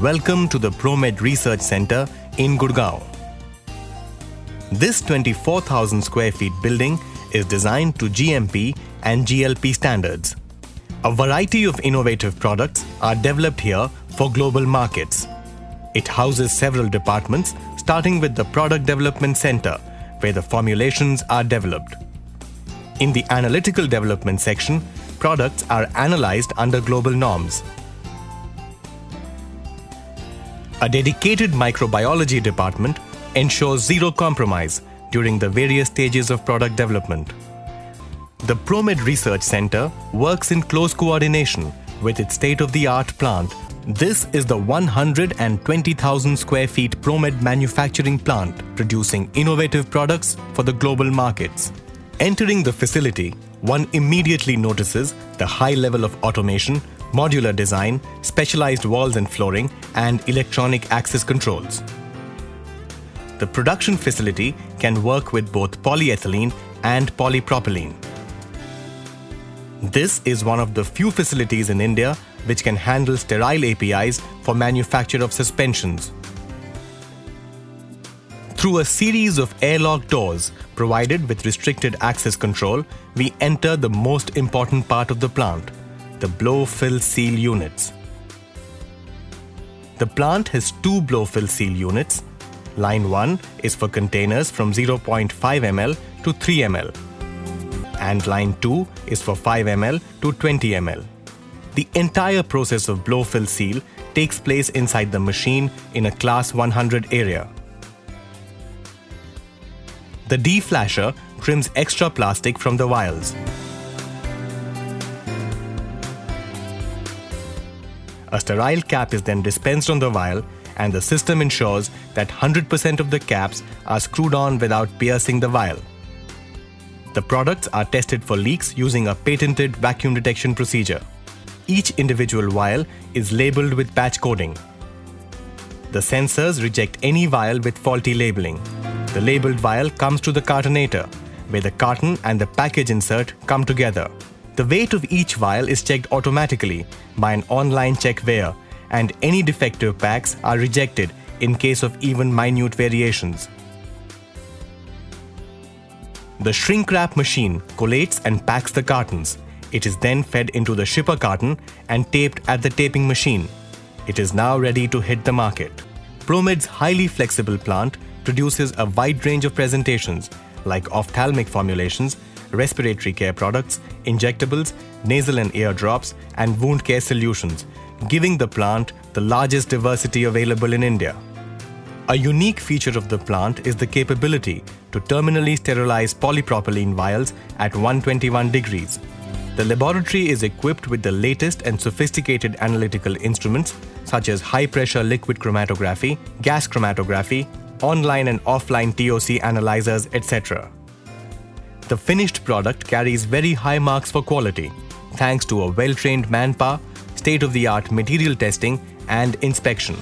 Welcome to the ProMed Research Center in Gurgaon. This 24,000 square feet building is designed to GMP and GLP standards. A variety of innovative products are developed here for global markets. It houses several departments, starting with the Product Development Center, where the formulations are developed. In the Analytical Development section, products are analyzed under global norms. A dedicated microbiology department ensures zero compromise during the various stages of product development. The ProMed Research Center works in close coordination with its state-of-the-art plant. This is the 120,000 square feet ProMed manufacturing plant producing innovative products for the global markets. Entering the facility, one immediately notices the high level of automation, modular design, specialized walls and flooring, and electronic access controls. The production facility can work with both polyethylene and polypropylene. This is one of the few facilities in India which can handle sterile APIs for manufacture of suspensions. Through a series of airlock doors provided with restricted access control, we enter the most important part of the plant, the blow-fill-seal units. The plant has two blow-fill-seal units. Line 1 is for containers from 0.5 ml to 3 ml. And line 2 is for 5 ml to 20 ml. The entire process of blow-fill-seal takes place inside the machine in a Class 100 area. The deflasher trims extra plastic from the vials. A sterile cap is then dispensed on the vial, and the system ensures that 100% of the caps are screwed on without piercing the vial. The products are tested for leaks using a patented vacuum detection procedure. Each individual vial is labeled with batch coding. The sensors reject any vial with faulty labeling. The labeled vial comes to the cartonator, where the carton and the package insert come together. The weight of each vial is checked automatically by an online checkweigher, and any defective packs are rejected in case of even minute variations. The shrink wrap machine collates and packs the cartons. It is then fed into the shipper carton and taped at the taping machine. It is now ready to hit the market. ProMed's highly flexible plant produces a wide range of presentations like ophthalmic formulations, respiratory care products, injectables, nasal and ear drops, and wound care solutions, giving the plant the largest diversity available in India. A unique feature of the plant is the capability to terminally sterilize polypropylene vials at 121 degrees. The laboratory is equipped with the latest and sophisticated analytical instruments such as high-pressure liquid chromatography, gas chromatography, online and offline TOC analyzers, etc. The finished product carries very high marks for quality, thanks to a well-trained manpower, state-of-the-art material testing and inspection.